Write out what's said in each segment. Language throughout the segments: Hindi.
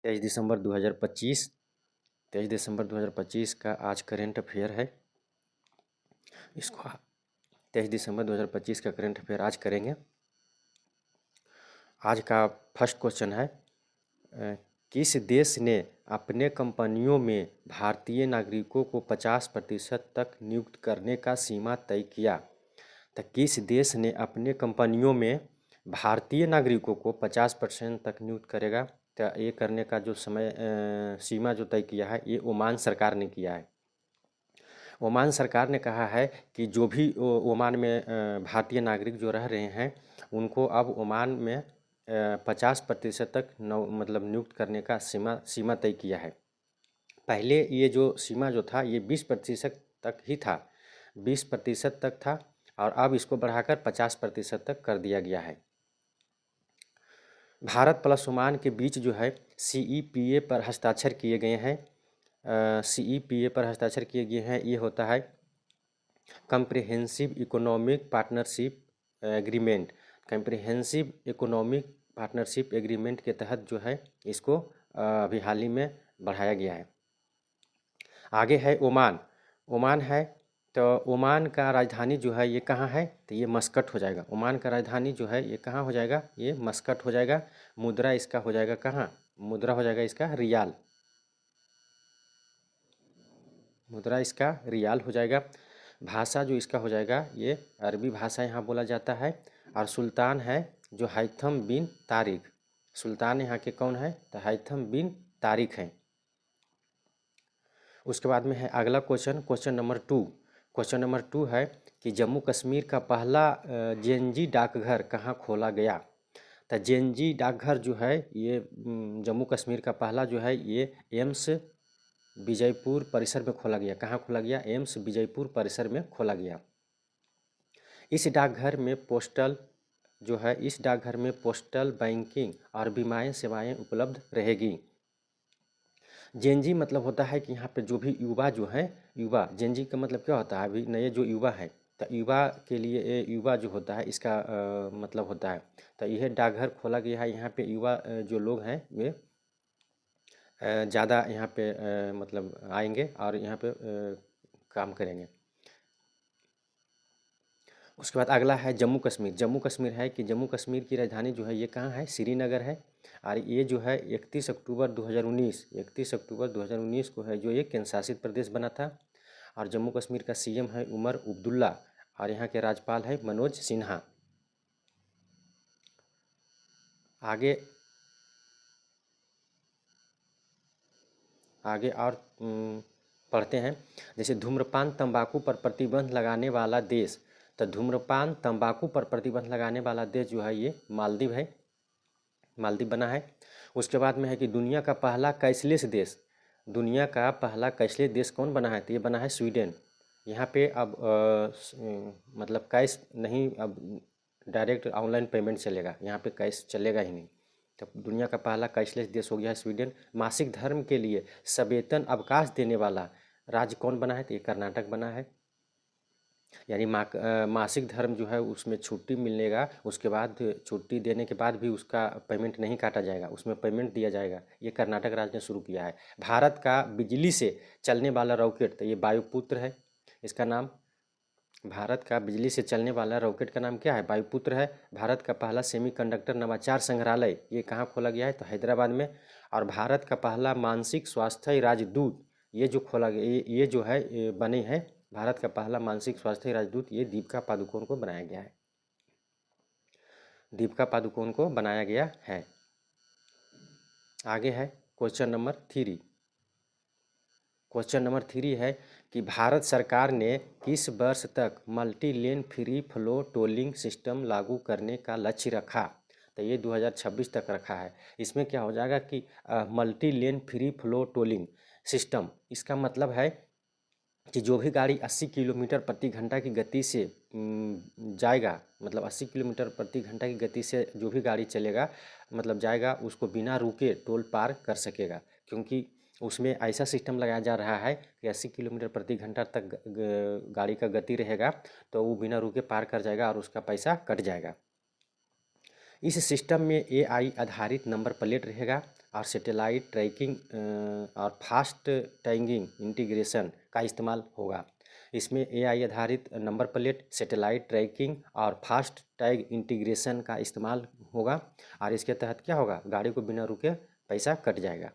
23 दिसंबर 2025 का आज करेंट अफेयर है। इसको 23 दिसंबर 2025 का करेंट अफेयर आज करेंगे। आज का फर्स्ट क्वेश्चन है, किस देश ने अपने कंपनियों में भारतीय नागरिकों को 50% तक नियुक्त करने का सीमा तय किया? तो किस देश ने अपने कंपनियों में भारतीय नागरिकों को 50% तक नियुक्त करेगा? तो ये करने का जो सीमा जो तय किया है, ये ओमान सरकार ने किया है। ओमान सरकार ने कहा है कि जो भी ओमान में भारतीय नागरिक जो रह रहे हैं, उनको अब ओमान में 50% तक नियुक्त करने का सीमा तय किया है। पहले ये जो सीमा जो था, ये 20% तक ही था, 20% तक था, और अब इसको बढ़ाकर 50% तक कर दिया गया है। भारत प्लस ओमान के बीच जो है CEPA पर हस्ताक्षर किए गए हैं। CEPA पर हस्ताक्षर किए गए हैं, ये होता है comprehensive economic partnership agreement. Comprehensive economic partnership agreement के तहत जो है इसको अभी हाल ही में बढ़ाया गया है। आगे है ओमान। ओमान है तो ओमान का राजधानी जो है ये कहाँ है? तो ये मस्कट हो जाएगा। ओमान का राजधानी जो है ये कहाँ हो जाएगा? ये मस्कट हो जाएगा। मुद्रा इसका हो जाएगा कहाँ? मुद्रा हो जाएगा इसका रियाल। मुद्रा इसका रियाल हो जाएगा। भाषा जो इसका हो जाएगा ये अरबी भाषा यहाँ बोला जाता है। और सुल्तान है जो हैथम बिन तारिक। सुल्तान यहाँ के कौन है? तो हैथम बिन तारिक हैं। उसके बाद में है अगला क्वेश्चन नंबर 2। क्वेश्चन नंबर 2 है कि जम्मू कश्मीर का पहला जेएनजी डाकघर कहाँ खोला गया? तो जेएनजी डाकघर जो है ये जम्मू कश्मीर का पहला जो है ये एम्स विजयपुर परिसर में खोला गया। कहाँ खोला गया? एम्स विजयपुर परिसर में खोला गया। इस डाकघर में पोस्टल बैंकिंग और बीमा सेवाएं उपलब्ध रहेगी। जेएनजी मतलब होता है कि यहाँ पे जो भी युवा जो हैं, युवा, जेएनजी का मतलब क्या होता है? अभी नए जो युवा है, तो युवा के लिए युवा जो होता है इसका मतलब होता है। तो यह डाकघर खोला गया है। यहाँ पे युवा जो लोग हैं वे ज़्यादा यहाँ पे मतलब आएंगे और यहाँ पे काम करेंगे। उसके बाद अगला है जम्मू कश्मीर। जम्मू कश्मीर है कि जम्मू कश्मीर की राजधानी जो है ये कहाँ है? श्रीनगर है। और ये जो है 31 अक्टूबर 2019 को है जो ये केंद्र शासित प्रदेश बना था। और जम्मू कश्मीर का CM है उमर अब्दुल्ला और यहाँ के राज्यपाल है मनोज सिन्हा। आगे और पढ़ते हैं। जैसे धूम्रपान तंबाकू पर प्रतिबंध लगाने वाला देश, तो धूम्रपान तंबाकू पर प्रतिबंध लगाने वाला देश जो है ये मालदीव है। मालदीव बना है। उसके बाद में है कि दुनिया का पहला कैशलेस देश। दुनिया का पहला कैशलेस देश कौन बना है? तो ये बना है स्वीडन। यहाँ पे अब मतलब कैश नहीं, अब डायरेक्ट ऑनलाइन पेमेंट चलेगा, यहाँ पे कैश चलेगा ही नहीं। तो दुनिया का पहला कैशलेस देश हो गया है स्वीडन। मासिक धर्म के लिए सवेतन अवकाश देने वाला राज्य कौन बना है? तो ये कर्नाटक बना है। यानी मासिक धर्म जो है उसमें छुट्टी मिलेगा, उसके बाद छुट्टी देने के बाद भी उसका पेमेंट नहीं काटा जाएगा, उसमें पेमेंट दिया जाएगा। ये कर्नाटक राज्य ने शुरू किया है। भारत का बिजली से चलने वाला रॉकेट, तो ये वायुपुत्र है इसका नाम। भारत का बिजली से चलने वाला रॉकेट का नाम क्या है? वायुपुत्र है। भारत का पहला सेमीकंडक्टर नवाचार संग्रहालय ये कहाँ खोला गया है? तो हैदराबाद में। और भारत का पहला मानसिक स्वास्थ्य राजदूत ये जो खोला गया, ये जो है ये बने हैं। भारत का पहला मानसिक स्वास्थ्य राजदूत ये दीपिका पादुकोण को बनाया गया है। दीपिका पादुकोण को बनाया गया है। आगे है क्वेश्चन नंबर 3। क्वेश्चन नंबर 3 है कि भारत सरकार ने किस वर्ष तक multi lane free flow tolling system लागू करने का लक्ष्य रखा? तो ये 2026 तक रखा है। इसमें क्या हो जाएगा कि multi lane free flow tolling system, इसका मतलब है कि जो भी गाड़ी 80 किलोमीटर प्रति घंटा की गति से जाएगा, मतलब 80 किलोमीटर प्रति घंटा की गति से जो भी गाड़ी चलेगा मतलब जाएगा, उसको बिना रुके टोल पार कर सकेगा। क्योंकि उसमें ऐसा सिस्टम लगाया जा रहा है कि 80 किलोमीटर प्रति घंटा तक गाड़ी का गति रहेगा, तो वो बिना रुके पार कर जाएगा और उसका पैसा कट जाएगा। इस सिस्टम में एआई आधारित नंबर प्लेट रहेगा और सैटेलाइट ट्रैकिंग और फास्ट टैगिंग इंटीग्रेशन का इस्तेमाल होगा। इसमें एआई आधारित नंबर प्लेट, सैटेलाइट ट्रैकिंग और फास्ट टैग इंटीग्रेशन का इस्तेमाल होगा और इसके तहत क्या होगा, गाड़ी को बिना रुके पैसा कट जाएगा।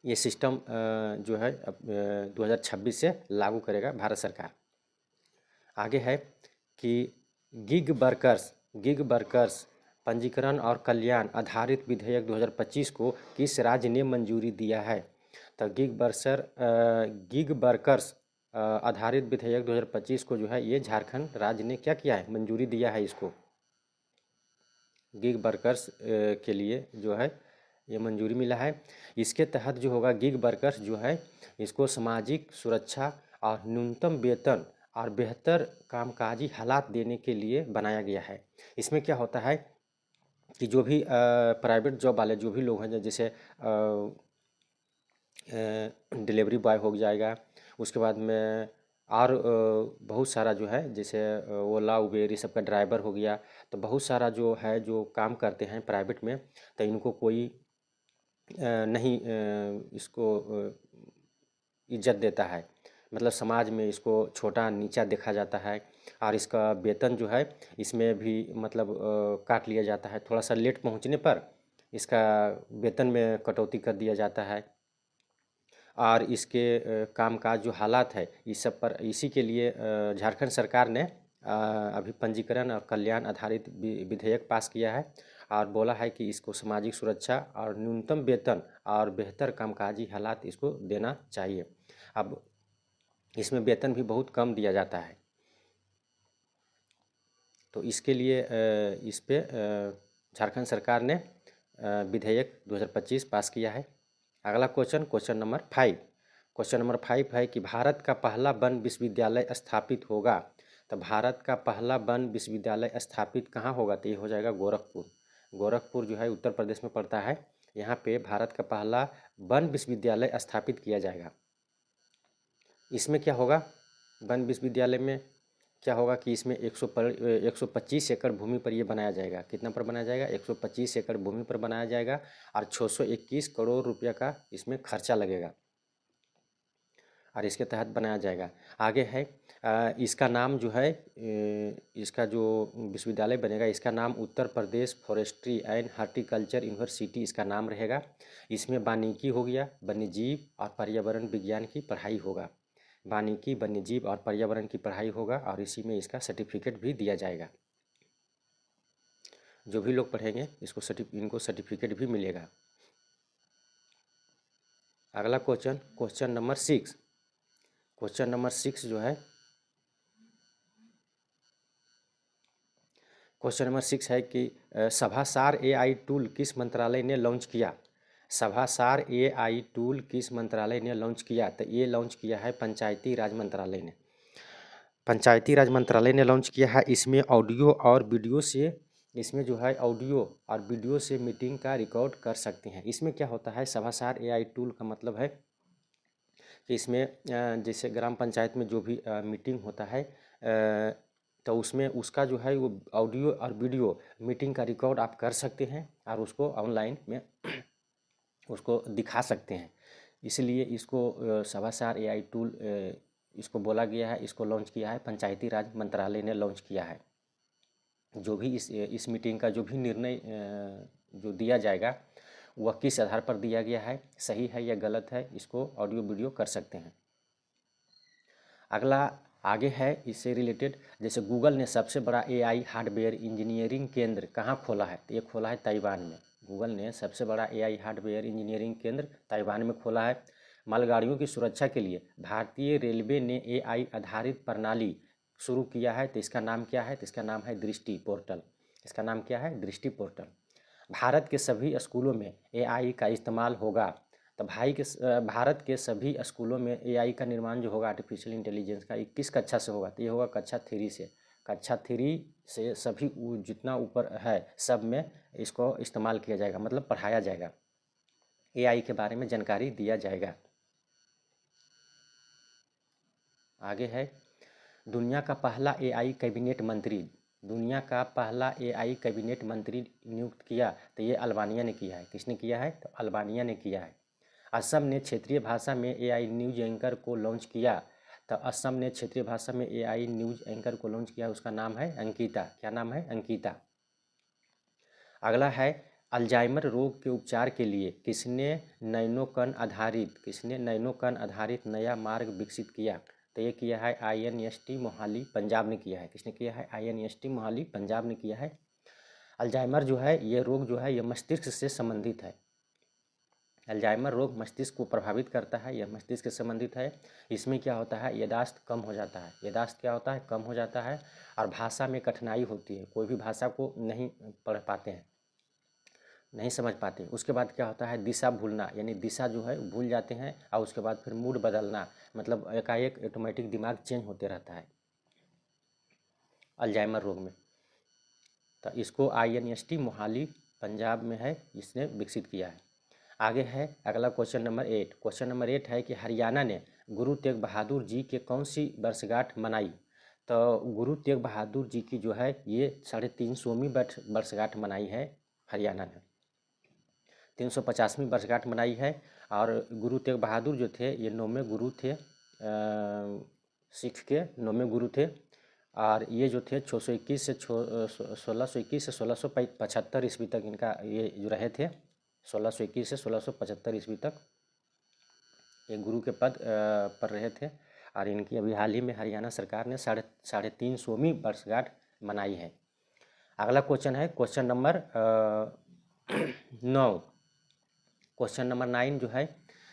ये सिस्टम जो है अब 2026 से लागू करेगा भारत सरकार। आगे है कि गिग वर्कर्स पंजीकरण और कल्याण आधारित विधेयक 2025 को किस राज्य ने मंजूरी दिया है? तो गिग वर्कर्स आधारित विधेयक 2025 को जो है ये झारखंड राज्य ने क्या किया है, मंजूरी दिया है इसको। गिग वर्कर्स के लिए जो है ये मंजूरी मिला है। इसके तहत जो होगा गिग वर्कर्स जो है इसको सामाजिक सुरक्षा और न्यूनतम वेतन और बेहतर कामकाजी हालात देने के लिए बनाया गया है। इसमें क्या होता है कि जो भी प्राइवेट जॉब वाले जो भी लोग हैं, जैसे डिलीवरी बॉय हो जाएगा, उसके बाद में और बहुत सारा जो है जैसे ओला उबेर ये सब का ड्राइवर हो गया, तो बहुत सारा जो है जो काम करते हैं प्राइवेट में, तो इनको कोई नहीं इसको इज्जत देता है, मतलब समाज में इसको छोटा नीचा देखा जाता है और इसका वेतन जो है इसमें भी मतलब काट लिया जाता है। थोड़ा सा लेट पहुंचने पर इसका वेतन में कटौती कर दिया जाता है और इसके कामकाज जो हालात है इस सब पर, इसी के लिए झारखंड सरकार ने अभी पंजीकरण और कल्याण आधारित विधेयक पास किया है और बोला है कि इसको सामाजिक सुरक्षा और न्यूनतम वेतन और बेहतर कामकाजी हालात इसको देना चाहिए। अब इसमें वेतन भी बहुत कम दिया जाता है, तो इसके लिए इस पे झारखंड सरकार ने विधेयक 2025 पास किया है। अगला क्वेश्चन नंबर 5। क्वेश्चन नंबर 5 है कि भारत का पहला वन विश्वविद्यालय स्थापित होगा। तो भारत का पहला वन विश्वविद्यालय स्थापित कहाँ होगा? तो ये हो जाएगा गोरखपुर। गोरखपुर जो है उत्तर प्रदेश में पड़ता है। यहाँ पे भारत का पहला वन विश्वविद्यालय स्थापित किया जाएगा। इसमें क्या होगा, वन विश्वविद्यालय में क्या होगा कि इसमें 125 एकड़ भूमि पर ये बनाया जाएगा। कितना पर बनाया जाएगा? 125 एकड़ भूमि पर बनाया जाएगा और 621 करोड़ रुपये का इसमें खर्चा लगेगा और इसके तहत बनाया जाएगा। आगे है इसका नाम जो है इसका जो विश्वविद्यालय बनेगा इसका नाम Uttar Pradesh forestry and horticulture university इसका नाम रहेगा। इसमें वानिकी हो गया, वन्यजीव और पर्यावरण विज्ञान की पढ़ाई होगा। वानिकी, वन्यजीव और पर्यावरण की पढ़ाई होगा और इसी में इसका सर्टिफिकेट भी दिया जाएगा। जो भी लोग पढ़ेंगे इनको सर्टिफिकेट भी मिलेगा। अगला क्वेश्चन नंबर 6। क्वेश्चन नंबर 6 जो है क्वेश्चन नंबर 6 है कि सभासार एआई टूल किस मंत्रालय ने लॉन्च किया? सभासार एआई टूल किस मंत्रालय ने लॉन्च किया? तो ये लॉन्च किया है पंचायती राज मंत्रालय ने। पंचायती राज मंत्रालय ने लॉन्च किया है। इसमें ऑडियो और वीडियो से इसमें जो है ऑडियो और वीडियो से मीटिंग का रिकॉर्ड कर सकते हैं। इसमें क्या होता है, सभासार एआई टूल का मतलब है कि इसमें जैसे ग्राम पंचायत में जो भी मीटिंग होता है तो उसमें उसका जो है वो ऑडियो और वीडियो मीटिंग का रिकॉर्ड आप कर सकते हैं और उसको ऑनलाइन में उसको दिखा सकते हैं। इसलिए इसको सभासार एआई टूल इसको बोला गया है, इसको लॉन्च किया है पंचायती राज मंत्रालय ने लॉन्च किया है। जो भी इस मीटिंग का जो भी निर्णय जो दिया जाएगा वह किस आधार पर दिया गया है, सही है या गलत है, इसको ऑडियो वीडियो कर सकते हैं। अगला आगे है इससे रिलेटेड, जैसे गूगल ने सबसे बड़ा एआई हार्डवेयर इंजीनियरिंग केंद्र कहाँ खोला है? तो ये खोला है ताइवान में। गूगल ने सबसे बड़ा एआई हार्डवेयर इंजीनियरिंग केंद्र ताइवान में खोला है। मालगाड़ियों की सुरक्षा के लिए भारतीय रेलवे ने एआई आधारित प्रणाली शुरू किया है। तो इसका नाम क्या है? तो इसका नाम है दृष्टि पोर्टल। इसका नाम क्या है? दृष्टि पोर्टल। भारत के सभी स्कूलों में एआई का इस्तेमाल होगा। तो भारत के सभी स्कूलों में एआई का निर्माण जो होगा आर्टिफिशियल इंटेलिजेंस का, किस कक्षा से होगा? तो ये होगा कक्षा 3 से। कक्षा 3 से सभी जितना ऊपर है सब में इसको इस्तेमाल किया जाएगा, मतलब पढ़ाया जाएगा, एआई के बारे में जानकारी दिया जाएगा। आगे है दुनिया का पहला एआई कैबिनेट मंत्री। दुनिया का पहला एआई कैबिनेट मंत्री नियुक्त किया, तो ये अल्बानिया ने किया है। किसने किया है? तो अल्बानिया ने किया है। असम ने क्षेत्रीय भाषा में एआई न्यूज एंकर को लॉन्च किया, तो असम ने क्षेत्रीय भाषा में एआई न्यूज एंकर को लॉन्च किया, उसका नाम है अंकिता। क्या नाम है? अंकिता। अगला है अल्जाइमर रोग के उपचार के लिए किसने नैनोकण आधारित नया मार्ग विकसित किया? तो ये किया है INST मोहाली पंजाब ने किया है। किसने किया है? INST मोहाली पंजाब ने किया है। अल्जाइमर जो है ये रोग जो है ये मस्तिष्क से संबंधित है। अल्जाइमर रोग मस्तिष्क को प्रभावित करता है, यह मस्तिष्क से संबंधित है। इसमें क्या होता है? याददाश्त कम हो जाता है। याददाश्त क्या होता है? कम हो जाता है। और भाषा में कठिनाई होती है, कोई भी भाषा को नहीं पढ़ पाते हैं, नहीं समझ पाते। उसके बाद क्या होता है? दिशा भूलना, यानी दिशा जो है भूल जाते हैं। और उसके बाद फिर मूड बदलना, मतलब एकाएक ऑटोमेटिक दिमाग चेंज होते रहता है अल्जाइमर रोग में। तो इसको INST मोहाली पंजाब में है, इसने विकसित किया है। आगे है अगला क्वेश्चन नंबर 8। क्वेश्चन नंबर 8 है कि हरियाणा ने गुरु तेग बहादुर जी के कौन सी वर्षगांठ मनाई? तो गुरु तेग बहादुर जी की जो है ये 350वीं वर्षगांठ मनाई है हरियाणा ने। 350वीं वर्षगांठ मनाई है। और गुरु तेग बहादुर जो थे ये 9वें गुरु थे, सिख के 9वें गुरु थे। और ये जो थे 1621 से 1675 ईस्वी तक इनका ये जो रहे थे। 1621 से 1675 ईस्वी तक ये गुरु के पद पर रहे थे। और इनकी अभी हाल ही में हरियाणा सरकार ने 350वीं वर्षगांठ मनाई है। अगला क्वेश्चन है क्वेश्चन नंबर 9। क्वेश्चन नंबर 9 जो है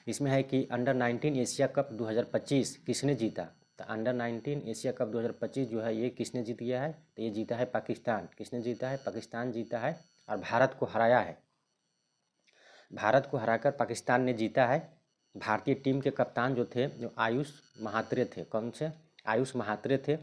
इसमें है कि अंडर-19 एशिया कप 2025 किसने जीता? तो अंडर-19 एशिया कप 2025 जो है ये किसने जीत गया है? तो ये जीता है पाकिस्तान। किसने जीता है? पाकिस्तान जीता है। और भारत को हराया है। भारत को हराकर पाकिस्तान ने जीता है। भारतीय टीम के कप्तान जो थे जो आयुष महात्रे थे। कौन से? आयुष महात्रे थे।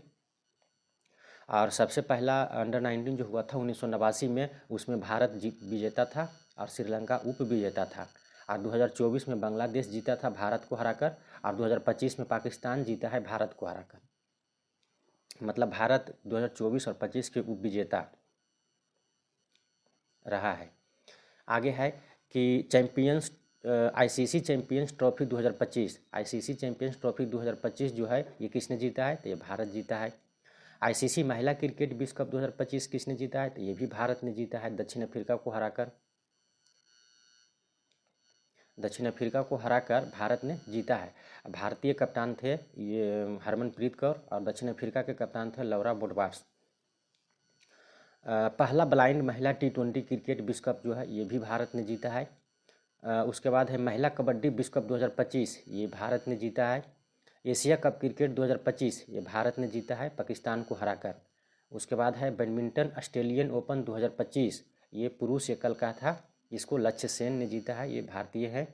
और सबसे पहला अंडर-19 जो हुआ था 1989 में, उसमें भारत विजेता था और श्रीलंका उप विजेता था। और 2024 में बांग्लादेश जीता था भारत को हराकर। और 2025 में पाकिस्तान जीता है भारत को हराकर। मतलब भारत 2024 और 25 के उप विजेता रहा है। आगे है कि ICC champions trophy 2025, ICC champions trophy 2025 जो है ये किसने जीता है? तो ये भारत जीता है। ICC महिला क्रिकेट विश्व कप 2025 किसने जीता है? तो ये भी भारत ने जीता है, दक्षिण अफ्रीका को हराकर। दक्षिण अफ्रीका को हराकर भारत ने जीता है। भारतीय कप्तान थे ये हरमनप्रीत कौर और दक्षिण अफ्रीका के कप्तान थे लौरा बोटवार्स। पहला ब्लाइंड महिला T20 क्रिकेट विश्व कप जो है ये भी भारत ने जीता है। उसके बाद है महिला कबड्डी विश्व कप 2025, ये भारत ने जीता है। एशिया कप क्रिकेट 2025 ये भारत ने जीता है पाकिस्तान को हराकर। उसके बाद है बैडमिंटन ऑस्ट्रेलियन ओपन 2025, ये पुरुष एकल का था, इसको लक्ष्य सेन ने जीता है, ये भारतीय है।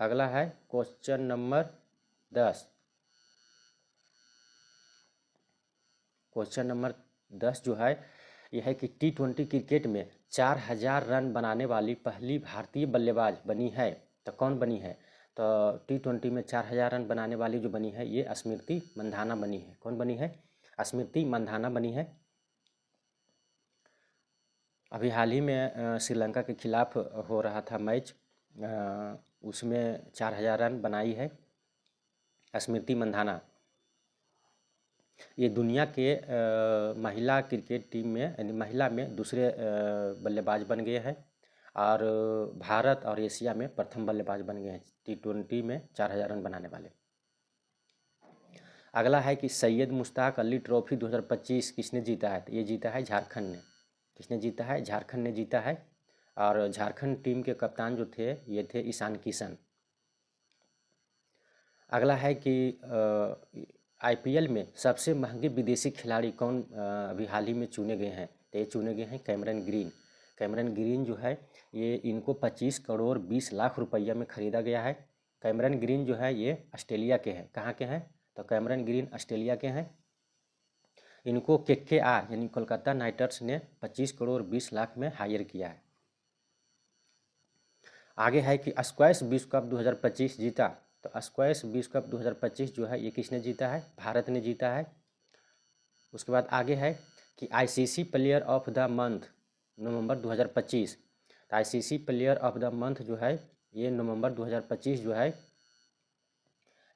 अगला है क्वेश्चन नंबर 10। क्वेश्चन नंबर 10 जो है यह है कि T20 क्रिकेट में 4000 रन बनाने वाली पहली भारतीय बल्लेबाज बनी है, तो कौन बनी है? तो T20 में 4000 रन बनाने वाली जो बनी है ये स्मृति मंधाना बनी है। कौन बनी है? स्मृति मंधाना बनी है। अभी हाल ही में श्रीलंका के खिलाफ हो रहा था मैच, उसमें 4000 रन बनाई है स्मृति मंधाना। ये दुनिया के महिला क्रिकेट टीम में यानी महिला में दूसरे बल्लेबाज बन गए हैं। और भारत और एशिया में प्रथम बल्लेबाज बन गए हैं T20 में 4000 रन बनाने वाले। अगला है कि सैयद मुश्ताक अली ट्रॉफी 2025 किसने जीता है? तो ये जीता है झारखंड ने। किसने जीता है? झारखंड ने जीता है। और झारखंड टीम के कप्तान जो थे ये थे ईशान किशन। अगला है कि IPL में सबसे महंगे विदेशी खिलाड़ी कौन अभी हाल ही में चुने गए हैं? तो ये चुने गए हैं कैमरन ग्रीन। कैमरन ग्रीन जो है ये इनको 25 करोड़ 20 लाख रुपया में ख़रीदा गया है। कैमरन ग्रीन जो है ये ऑस्ट्रेलिया के हैं। कहाँ के हैं? तो कैमरन ग्रीन ऑस्ट्रेलिया के हैं। इनको KKR यानी कोलकाता नाइट राइडर्स ने 25 करोड़ 20 लाख में हायर किया है। आगे है कि स्क्वैश विश्व कप 2025 जीता। तो स्क्वैश विश्व कप 2025 जो है ये किसने जीता है? भारत ने जीता है। उसके बाद आगे है कि ICC player of the month November 2025। तो ICC player of the month जो है ये नवंबर 2025 जो है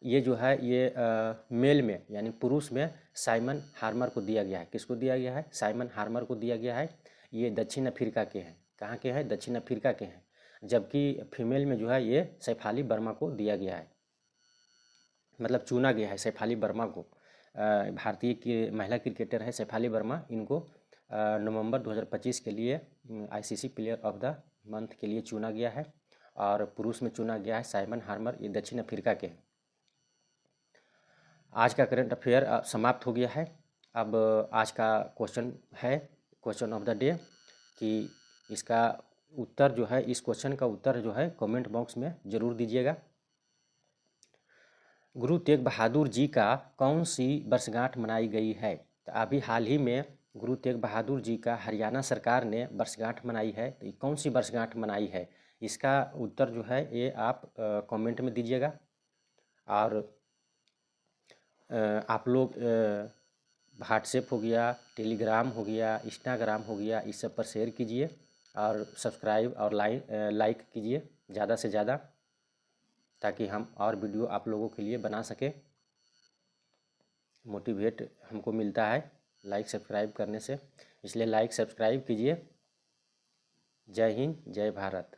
ये जो है ये मेल में यानी पुरुष में साइमन हार्मर को दिया गया है। किसको दिया गया है? साइमन हार्मर को दिया गया है। ये दक्षिण अफ्रीका के हैं। कहाँ के हैं? दक्षिण अफ्रीका के हैं। जबकि फीमेल में जो है ये शेफाली वर्मा को दिया गया है, मतलब चुना गया है शेफाली वर्मा को। भारतीय की महिला क्रिकेटर है शेफाली वर्मा। इनको नवंबर 2025 के लिए ICC player of the month के लिए चुना गया है। और पुरुष में चुना गया है साइमन हार्मर, ये दक्षिण अफ्रीका के हैं। आज का करंट अफेयर समाप्त हो गया है। अब आज का क्वेश्चन है, क्वेश्चन ऑफ द डे, कि इसका उत्तर जो है, इस क्वेश्चन का उत्तर जो है कमेंट बॉक्स में ज़रूर दीजिएगा। गुरु तेग बहादुर जी का कौन सी वर्षगांठ मनाई गई है? तो अभी हाल ही में गुरु तेग बहादुर जी का हरियाणा सरकार ने वर्षगांठ मनाई है। तो कौन सी वर्षगांठ मनाई है? इसका उत्तर जो है ये आप कमेंट में दीजिएगा। और आप लोग व्हाट्सएप हो गया, टेलीग्राम हो गया, इंस्टाग्राम हो गया, इस सब पर शेयर कीजिए और सब्सक्राइब और लाइक कीजिए ज़्यादा से ज़्यादा, ताकि हम और वीडियो आप लोगों के लिए बना सकें। मोटिवेट हमको मिलता है लाइक सब्सक्राइब करने से, इसलिए लाइक सब्सक्राइब कीजिए। जय हिंद, जय भारत।